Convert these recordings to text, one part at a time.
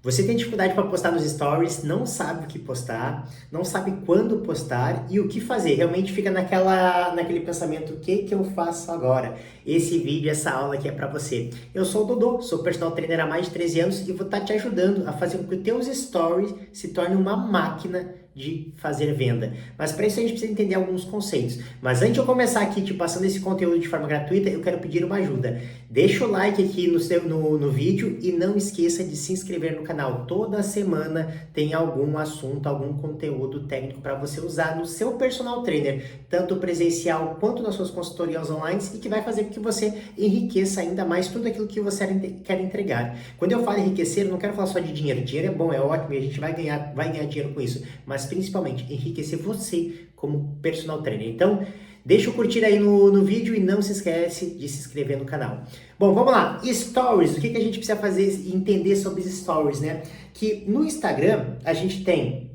Você tem dificuldade para postar nos stories, não sabe o que postar, não sabe quando postar e o que fazer. Realmente fica naquele pensamento, o que eu faço agora? Esse vídeo, essa aula aqui é para você. Eu sou o Dodô, sou personal trainer há mais de 13 anos e vou estar te ajudando a fazer com que os teus stories se tornem uma máquina de fazer venda. Mas para isso a gente precisa entender alguns conceitos. Mas antes de eu começar aqui te passando esse conteúdo de forma gratuita, eu quero pedir uma ajuda. Deixa o like aqui no vídeo e não esqueça de se inscrever no canal. Toda semana tem algum assunto, algum conteúdo técnico para você usar no seu personal trainer, tanto presencial quanto nas suas consultorias online, e que vai fazer com que você enriqueça ainda mais tudo aquilo que você quer entregar. Quando eu falo enriquecer, eu não quero falar só de dinheiro. Dinheiro é bom, é ótimo e a gente vai ganhar dinheiro com isso, mas principalmente enriquecer você como personal trainer. Então, deixa o curtir aí no vídeo e não se esquece de se inscrever no canal. Bom, vamos lá. Stories. O que a gente precisa fazer e entender sobre os stories, né? Que no Instagram a gente tem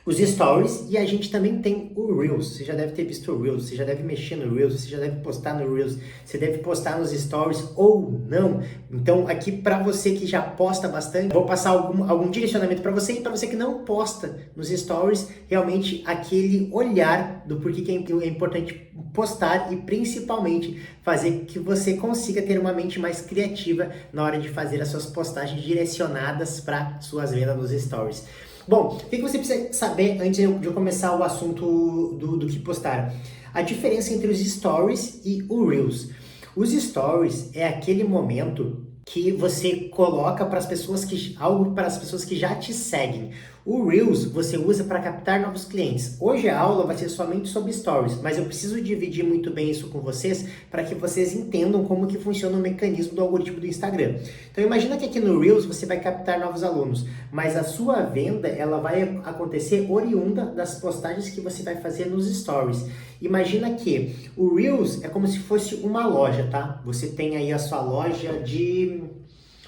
os stories e a gente também tem o Reels. Você já deve ter visto o Reels, você já deve mexer no Reels, você já deve postar no Reels, você deve postar nos stories ou não. Então, aqui para você que já posta bastante, vou passar algum direcionamento para você, e para você que não posta nos stories, realmente aquele olhar do porquê que é importante postar e principalmente fazer que você consiga ter uma mente mais criativa na hora de fazer as suas postagens direcionadas para suas vendas nos stories. Bom, o que você precisa saber antes de eu começar o assunto do que postar? A diferença entre os stories e o Reels. Os stories é aquele momento que você coloca para as pessoas algo para as pessoas que já te seguem. O Reels você usa para captar novos clientes. Hoje a aula vai ser somente sobre stories, mas eu preciso dividir muito bem isso com vocês para que vocês entendam como que funciona o mecanismo do algoritmo do Instagram. Então imagina que aqui no Reels você vai captar novos alunos, mas a sua venda ela vai acontecer oriunda das postagens que você vai fazer nos stories. Imagina que o Reels é como se fosse uma loja, tá? Você tem aí a sua loja de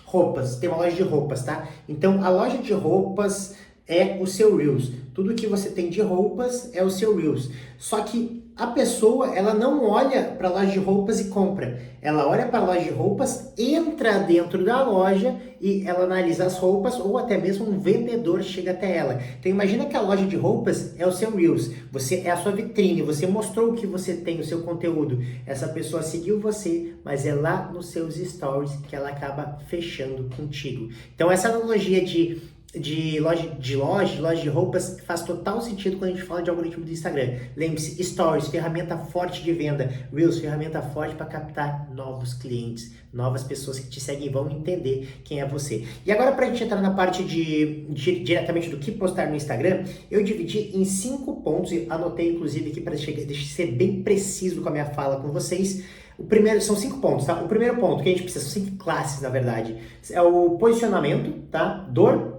roupas, tem uma loja de roupas, tá? Então a loja de roupas é o seu Reels. Tudo que você tem de roupas é o seu Reels. Só que a pessoa, ela não olha para a loja de roupas e compra. Ela olha para a loja de roupas, entra dentro da loja e ela analisa as roupas, ou até mesmo um vendedor chega até ela. Então imagina que a loja de roupas é o seu Reels. Você é a sua vitrine, você mostrou o que você tem, o seu conteúdo. Essa pessoa seguiu você, mas é lá nos seus stories que ela acaba fechando contigo. Então essa analogia de loja de roupas faz total sentido quando a gente fala de algoritmo do Instagram. Lembre-se, Stories, ferramenta forte de venda, Reels, ferramenta forte para captar novos clientes, novas pessoas que te seguem e vão entender quem é você. E agora, para a gente entrar na parte diretamente do que postar no Instagram, eu dividi em 5 pontos, e anotei inclusive aqui para ser bem preciso com a minha fala com vocês. O primeiro, são 5 pontos, tá? O primeiro ponto que a gente precisa, são 5 classes, na verdade, é o posicionamento, tá? Dor,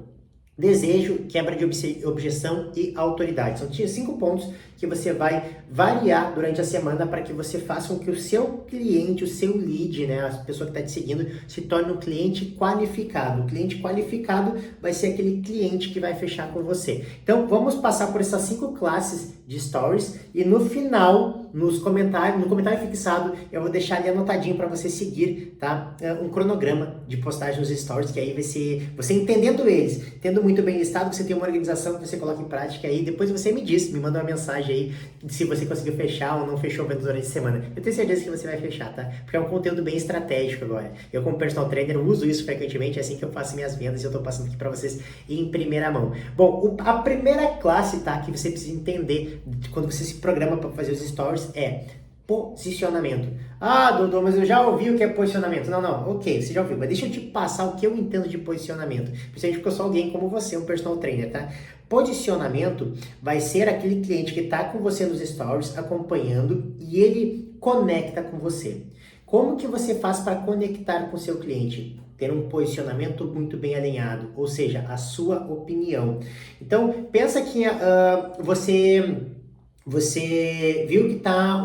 desejo, quebra de objeção e autoridade. São 5 pontos que você vai variar durante a semana para que você faça com que o seu cliente, o seu lead, né, a pessoa que está te seguindo, se torne um cliente qualificado. O cliente qualificado vai ser aquele cliente que vai fechar com você. Então, vamos passar por essas 5 classes de stories e no final, no comentário fixado, eu vou deixar ali anotadinho para você seguir, tá? Um cronograma de postagem nos stories, que aí vai ser você entendendo eles, tendo muito bem listado, que você tem uma organização que você coloca em prática aí, depois você me diz, me manda uma mensagem aí se você conseguiu fechar ou não fechou o durante a semana. Eu tenho certeza que você vai fechar, tá? Porque é um conteúdo bem estratégico agora. Eu, como personal trainer, uso isso frequentemente, é assim que eu faço minhas vendas e eu tô passando aqui para vocês em primeira mão. Bom, a primeira classe, tá, que você precisa entender quando você se programa para fazer os stories é posicionamento. Ah, Dodô, mas eu já ouvi o que é posicionamento. Não, ok, você já ouviu, mas deixa eu te passar o que eu entendo de posicionamento. Principalmente porque eu sou alguém como você, um personal trainer, tá? Posicionamento vai ser aquele cliente que está com você nos stories, acompanhando, e ele conecta com você. Como que você faz para conectar com o seu cliente? Ter um posicionamento muito bem alinhado, ou seja, a sua opinião. Então, pensa que você viu que tá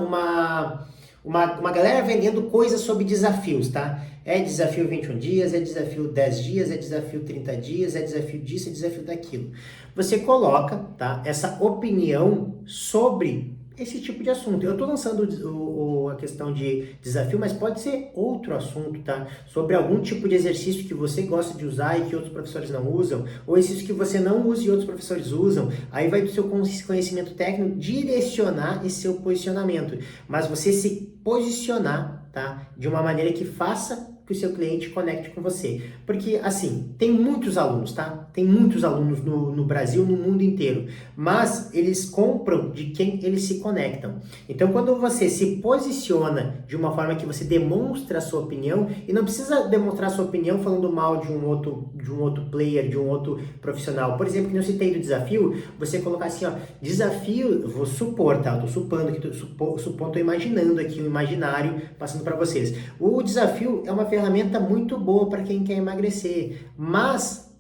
uma galera vendendo coisas sobre desafios, tá? É desafio 21 dias, é desafio 10 dias, é desafio 30 dias, é desafio disso, é desafio daquilo. Você coloca, tá, essa opinião sobre esse tipo de assunto. Eu estou lançando a questão de desafio, mas pode ser outro assunto, tá? Sobre algum tipo de exercício que você gosta de usar e que outros professores não usam, ou exercício que você não usa e outros professores usam. Aí vai do seu conhecimento técnico direcionar esse seu posicionamento, mas você se posicionar, tá? De uma maneira que faça que o seu cliente conecte com você. Porque, assim, tem muitos alunos, tá? Tem muitos alunos no Brasil, no mundo inteiro, mas eles compram de quem eles se conectam. Então, quando você se posiciona de uma forma que você demonstra a sua opinião, e não precisa demonstrar a sua opinião falando mal de um outro player, de um outro profissional. Por exemplo, que eu citei do desafio, você colocar assim, ó, desafio, vou supor, tá? Eu tô supondo aqui, tô imaginando aqui um imaginário passando para vocês. O desafio é uma ferramenta muito boa para quem quer emagrecer, mas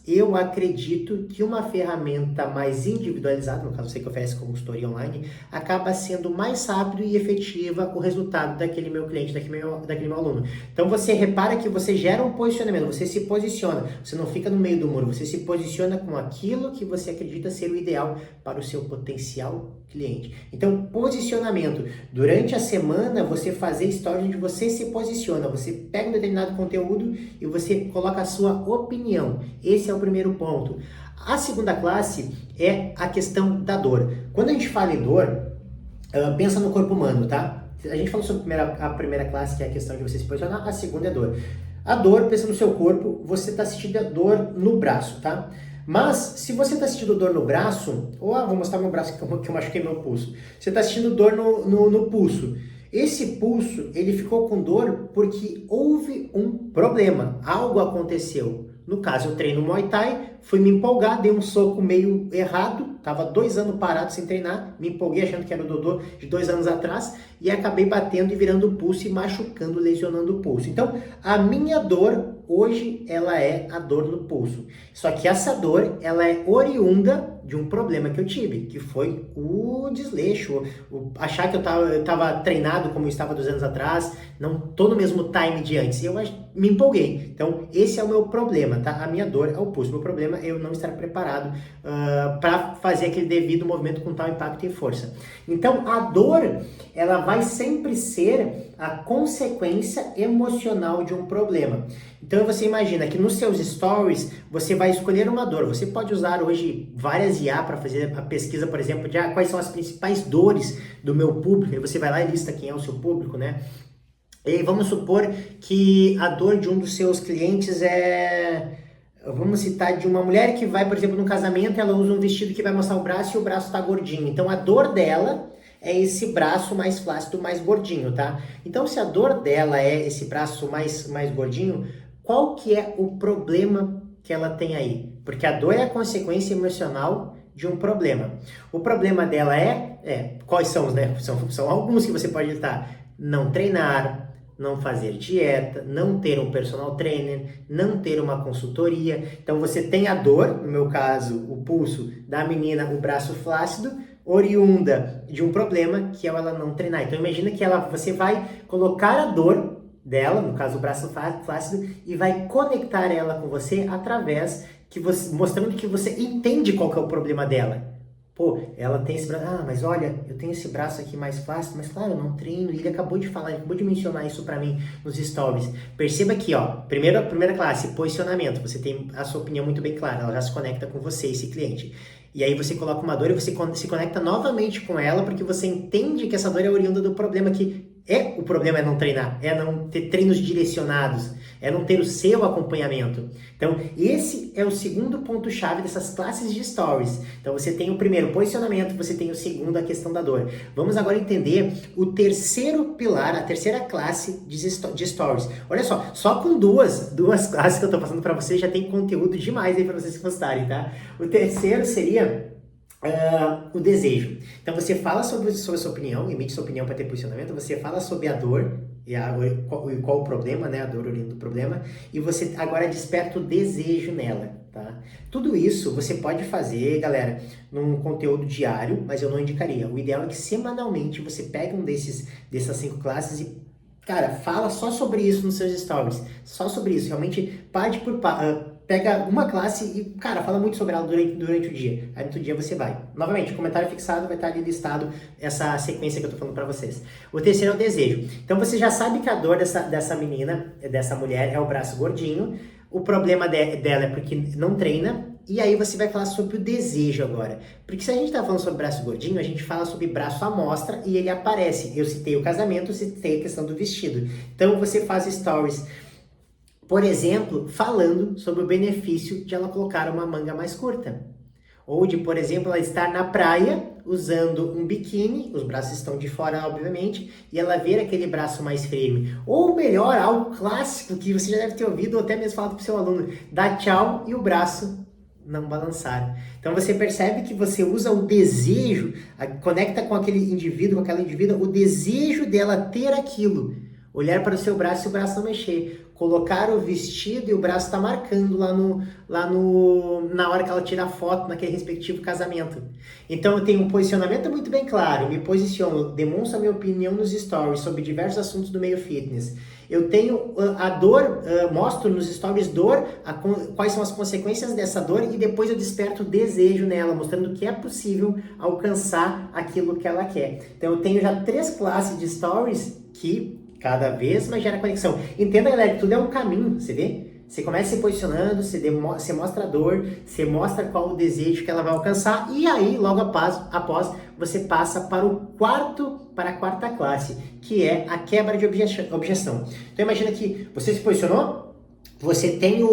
eu acredito que uma ferramenta mais individualizada, no caso você que oferece consultoria online, acaba sendo mais rápido e efetiva o resultado daquele meu cliente, daquele meu aluno. Então você repara que você gera um posicionamento, você se posiciona, você não fica no meio do muro, você se posiciona com aquilo que você acredita ser o ideal para o seu potencial cliente. Então, posicionamento. Durante a semana, você fazer stories onde você se posiciona, você pega um determinado conteúdo e você coloca a sua opinião. Esse é o primeiro ponto. A segunda classe é a questão da dor. Quando a gente fala em dor, pensa no corpo humano, tá? A gente falou sobre a primeira classe, que é a questão de você se posicionar, a segunda é dor. A dor, pensa no seu corpo, você está sentindo a dor no braço, tá? Mas, se você está sentindo dor no braço, vou mostrar meu braço que eu machuquei meu pulso. Você está sentindo dor no pulso. Esse pulso, ele ficou com dor porque houve um problema, algo aconteceu. No caso, eu treino Muay Thai, fui me empolgar, dei um soco meio errado, tava 2 anos parado sem treinar, me empolguei achando que era o Dodô de 2 anos atrás e acabei batendo e virando o pulso e machucando, lesionando o pulso. Então, a minha dor hoje, ela é a dor no pulso. Só que essa dor, ela é oriunda de um problema que eu tive, que foi o desleixo, achar que eu tava treinado como eu estava 2 anos atrás, não tô no mesmo time de antes, eu me empolguei. Então, esse é o meu problema, tá? A minha dor é o pulso, meu problema é eu não estar preparado para fazer aquele devido movimento com tal impacto e força. Então, a dor, ela vai sempre ser a consequência emocional de um problema. Então, você imagina que nos seus stories, você vai escolher uma dor. Você pode usar hoje várias IA para fazer a pesquisa, por exemplo, de quais são as principais dores do meu público. E você vai lá e lista quem é o seu público, né? E vamos supor que a dor de um dos seus clientes é... Vamos citar de uma mulher que vai, por exemplo, num casamento, ela usa um vestido que vai mostrar o braço e o braço está gordinho. Então, a dor dela é esse braço mais flácido, mais gordinho, tá? Então, se a dor dela é esse braço mais gordinho, qual que é o problema que ela tem aí? Porque a dor é a consequência emocional de um problema. O problema dela quais são, né? São alguns que você pode listar. Não treinar, não fazer dieta, não ter um personal trainer, não ter uma consultoria. Então você tem a dor, no meu caso, o pulso da menina, o braço flácido, oriunda de um problema que é ela não treinar. Então imagina que você vai colocar a dor dela, no caso o braço flácido, e vai conectar ela com você através mostrando que você entende qual que é o problema dela. Pô, ela tem esse braço, mas olha, eu tenho esse braço aqui mais flácido, mas claro, eu não treino, e ele acabou de falar, ele acabou de mencionar isso pra mim nos stories. Perceba aqui, ó, primeira classe, posicionamento, você tem a sua opinião muito bem clara, ela já se conecta com você, esse cliente. E aí você coloca uma dor e você se conecta novamente com ela, porque você entende que essa dor é oriunda do problema, o problema é não treinar, é não ter treinos direcionados, é não ter o seu acompanhamento. Então, esse é o segundo ponto-chave dessas classes de stories. Então, você tem o primeiro, posicionamento, você tem o segundo, a questão da dor. Vamos agora entender o terceiro pilar, a terceira classe de stories. Olha só com duas classes que eu tô passando para vocês, já tem conteúdo demais aí para vocês gostarem, tá? O terceiro seria o desejo. Então você fala sobre a sua opinião, emite sua opinião para ter posicionamento, você fala sobre a dor e qual o problema, né? A dor oriunda do problema, e você agora desperta o desejo nela, tá? Tudo isso você pode fazer, galera, num conteúdo diário, mas eu não indicaria. O ideal é que semanalmente você pegue dessas 5 classes e, cara, fala só sobre isso nos seus stories, só sobre isso, realmente pega uma classe e, cara, fala muito sobre ela durante o dia. Aí no outro dia você vai. Novamente, comentário fixado vai estar ali listado essa sequência que eu tô falando pra vocês. O terceiro é o desejo. Então você já sabe que a dor dessa menina, dessa mulher, é o braço gordinho. O problema dela é porque não treina. E aí você vai falar sobre o desejo agora. Porque se a gente tá falando sobre braço gordinho, a gente fala sobre braço à mostra e ele aparece. Eu citei o casamento, eu citei a questão do vestido. Então você faz stories, por exemplo, falando sobre o benefício de ela colocar uma manga mais curta. Ou de, por exemplo, ela estar na praia usando um biquíni, os braços estão de fora, obviamente, e ela ver aquele braço mais firme. Ou melhor, algo clássico que você já deve ter ouvido ou até mesmo falado para o seu aluno, dar tchau e o braço não balançar. Então você percebe que você usa o desejo, conecta com aquele indivíduo, com aquela indivídua, o desejo dela ter aquilo. Olhar para o seu braço e o braço não mexer. Colocar o vestido e o braço está marcando na hora que ela tira a foto naquele respectivo casamento. Então eu tenho um posicionamento muito bem claro, me posiciono, demonstro a minha opinião nos stories sobre diversos assuntos do meio fitness. Eu tenho a dor, mostro nos stories dor, quais são as consequências dessa dor e depois eu desperto o desejo nela, mostrando que é possível alcançar aquilo que ela quer. Então eu tenho já 3 classes de stories que cada vez mais gera conexão. Entenda, galera, que tudo é um caminho, você vê? Você começa se posicionando, você mostra a dor, você mostra qual o desejo que ela vai alcançar e aí, logo após você passa para a quarta classe, que é a quebra de objeção. Então imagina que você se posicionou, você tem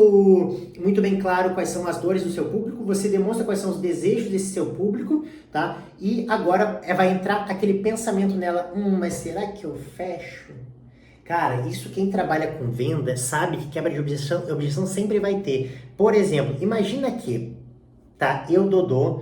muito bem claro quais são as dores do seu público, você demonstra quais são os desejos desse seu público, tá? E agora vai entrar aquele pensamento nela, mas será que eu fecho? Cara, isso quem trabalha com venda sabe que quebra de objeção sempre vai ter. Por exemplo, imagina que, tá, eu, Dodô,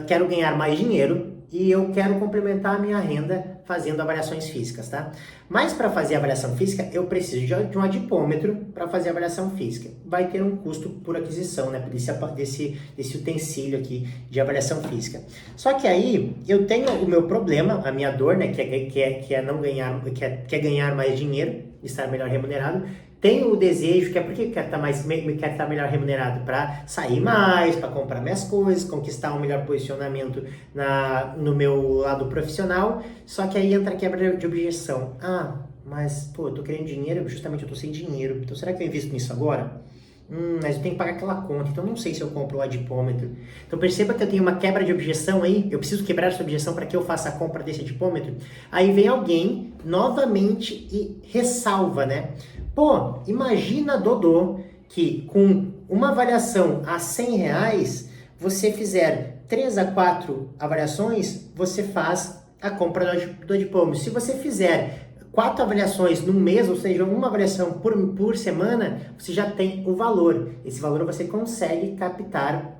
quero ganhar mais dinheiro e eu quero complementar a minha renda fazendo avaliações físicas, tá? Mas para fazer a avaliação física, eu preciso de um adipômetro para fazer a avaliação física. Vai ter um custo por aquisição, né? Desse utensílio aqui de avaliação física. Só que aí, eu tenho o meu problema, a minha dor, né? Que é não ganhar, que é ganhar mais dinheiro, estar melhor remunerado. Tenho o desejo, que é porque quero estar melhor remunerado para sair mais, para comprar minhas coisas, conquistar um melhor posicionamento no meu lado profissional. Só que aí entra a quebra de objeção. Mas, pô, eu tô querendo dinheiro, justamente eu tô sem dinheiro. Então, será que eu invisto nisso agora? Mas eu tenho que pagar aquela conta, então não sei se eu compro o adipômetro. Então perceba que eu tenho uma quebra de objeção aí, eu preciso quebrar essa objeção para que eu faça a compra desse adipômetro. Aí vem alguém novamente e ressalva, né? Pô, imagina, Dodô, que com uma avaliação a R$100, você fizer 3 a 4 avaliações, você faz a compra do adipômetro. Se você fizer 4 avaliações num mês, ou seja, uma avaliação por semana, você já tem o valor. Esse valor você consegue captar,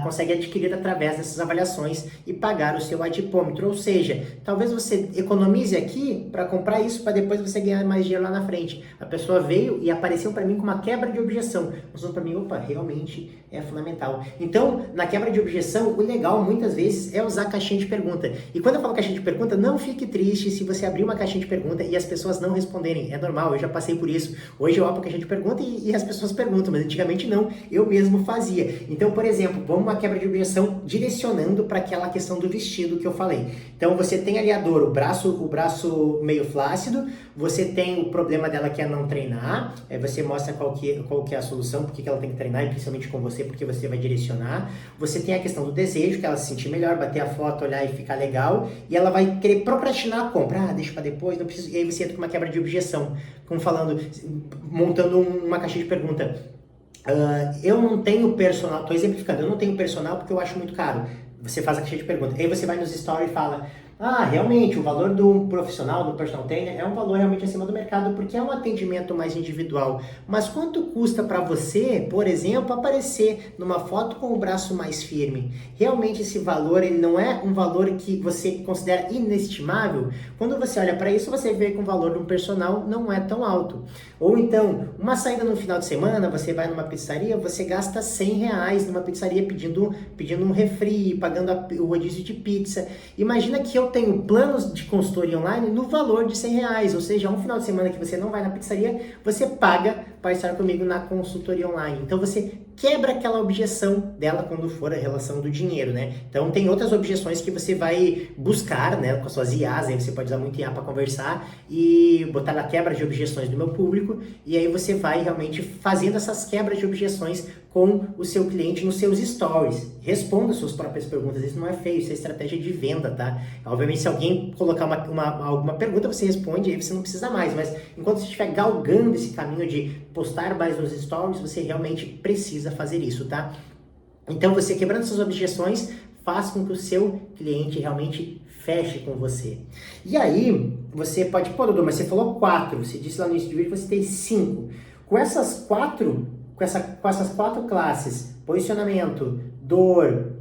consegue adquirir através dessas avaliações e pagar o seu adipômetro. Ou seja, talvez você economize aqui para comprar isso para depois você ganhar mais dinheiro lá na frente. A pessoa veio e apareceu para mim com uma quebra de objeção, mostrando para mim, opa, realmente é fundamental. Então, na quebra de objeção, o legal muitas vezes é usar caixinha de pergunta. E quando eu falo caixinha de pergunta, não fique triste se você abrir uma caixinha de pergunta e as pessoas não responderem. É normal, eu já passei por isso. Hoje eu abro a caixinha de pergunta e as pessoas perguntam, mas antigamente não, eu mesmo fazia. Então, por exemplo, vamos uma quebra de objeção direcionando para aquela questão do vestido que eu falei. Então, você tem ali a dor, o braço meio flácido, você tem o problema dela que é não treinar, você mostra qual que é a solução, porque que ela tem que treinar, e principalmente com você, porque você vai direcionar. Você tem a questão do desejo, que ela se sentir melhor, bater a foto, olhar e ficar legal, e ela vai querer procrastinar a compra, deixa para depois, não preciso, e aí você entra com uma quebra de objeção, como falando, montando uma caixinha de pergunta. Eu não tenho personal, tô exemplificando, eu não tenho personal porque eu acho muito caro. Você faz a caixinha de pergunta, aí você vai nos stories e fala, realmente, o valor do profissional, do personal trainer, é um valor realmente acima do mercado, porque é um atendimento mais individual. Mas quanto custa para você, por exemplo, aparecer numa foto com o braço mais firme? Realmente esse valor, ele não é um valor que você considera inestimável? Quando você olha para isso, você vê que o valor de um personal não é tão alto. Ou então, uma saída no final de semana, você vai numa pizzaria, você gasta R$100 numa pizzaria pedindo um refri, pagando o rodízio de pizza. Imagina que eu tenho planos de consultoria online no valor de R$100, ou seja, um final de semana que você não vai na pizzaria, você paga para estar comigo na consultoria online. Então você quebra aquela objeção dela quando for a relação do dinheiro, né? Então tem outras objeções que você vai buscar, né, com as suas IAs, aí você pode usar muito IA para conversar e botar na quebra de objeções do meu público, e aí você vai realmente fazendo essas quebras de objeções com o seu cliente nos seus stories. Responda suas próprias perguntas, isso não é feio, isso é estratégia de venda, tá? Obviamente, se alguém colocar alguma pergunta, você responde, aí você não precisa mais, mas enquanto você estiver galgando esse caminho de postar mais nos stories, você realmente precisa fazer isso, tá? Então, você quebrando essas objeções, faz com que o seu cliente realmente feche com você. E aí, você pode, pô, Dodô, mas você falou 4, você disse lá no início do vídeo que você tem 5. Com essas quatro classes, posicionamento, dor,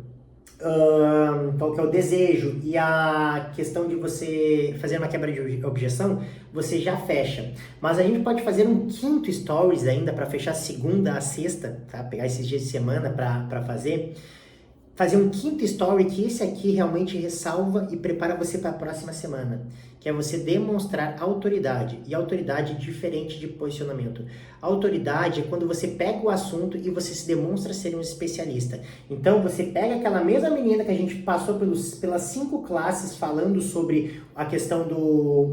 qual que é o desejo e a questão de você fazer uma quebra de objeção, você já fecha. Mas a gente pode fazer um quinto stories ainda para fechar segunda a sexta, tá? Pegar esses dias de semana para fazer um quinto story, que esse aqui realmente ressalva e prepara você para a próxima semana, que é você demonstrar autoridade, e autoridade diferente de posicionamento. Autoridade é quando você pega o assunto e você se demonstra ser um especialista. Então você pega aquela mesma menina que a gente passou pelas 5 classes falando sobre a questão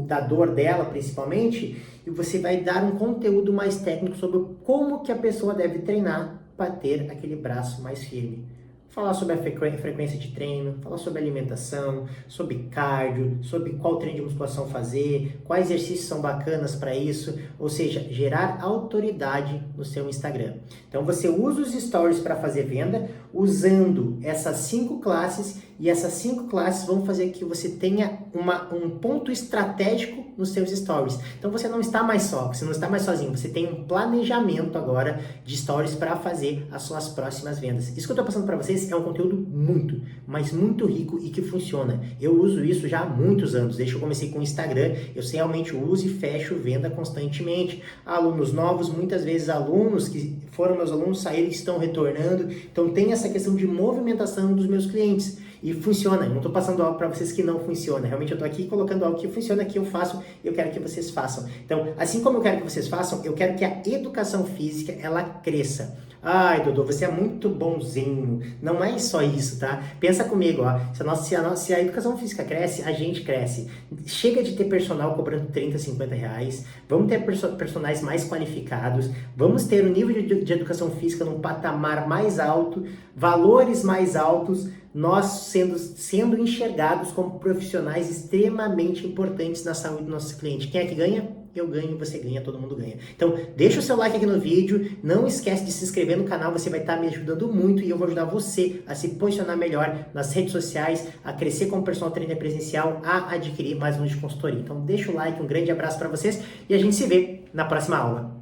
da dor dela principalmente, e você vai dar um conteúdo mais técnico sobre como que a pessoa deve treinar para ter aquele braço mais firme. Falar sobre a frequência de treino, falar sobre alimentação, sobre cardio, sobre qual treino de musculação fazer, quais exercícios são bacanas para isso, ou seja, gerar autoridade no seu Instagram. Então você usa os stories para fazer venda, usando essas 5 classes, e essas 5 classes vão fazer que você tenha um ponto estratégico nos seus stories. Então você não está mais só, você não está mais sozinho, você tem um planejamento agora de stories para fazer as suas próximas vendas. Isso que eu estou passando para vocês é um conteúdo muito, mas muito rico e que funciona. Eu uso isso já há muitos anos, desde que eu comecei com o Instagram, eu realmente uso e fecho venda constantemente. Alunos novos, muitas vezes alunos que foram meus alunos, saíram e estão retornando. Então tem essa questão de movimentação dos meus clientes. E funciona, eu não estou passando algo para vocês que não funciona, realmente eu estou aqui colocando algo que funciona, que eu faço e eu quero que vocês façam. Então, assim como eu quero que vocês façam, eu quero que a educação física, ela cresça. Ai, Dodô, você é muito bonzinho. Não é só isso, tá? Pensa comigo, ó. Se a educação física cresce, a gente cresce. Chega de ter personal cobrando 30, 50 reais. Vamos ter personagens mais qualificados. Vamos ter o nível de educação física num patamar mais alto, valores mais altos, nós sendo enxergados como profissionais extremamente importantes na saúde do nosso cliente. Quem é que ganha? Eu ganho, você ganha, todo mundo ganha. Então, deixa o seu like aqui no vídeo, não esquece de se inscrever no canal, você vai estar me ajudando muito e eu vou ajudar você a se posicionar melhor nas redes sociais, a crescer como personal trainer presencial, a adquirir mais um de consultoria. Então, deixa o like, um grande abraço para vocês e a gente se vê na próxima aula.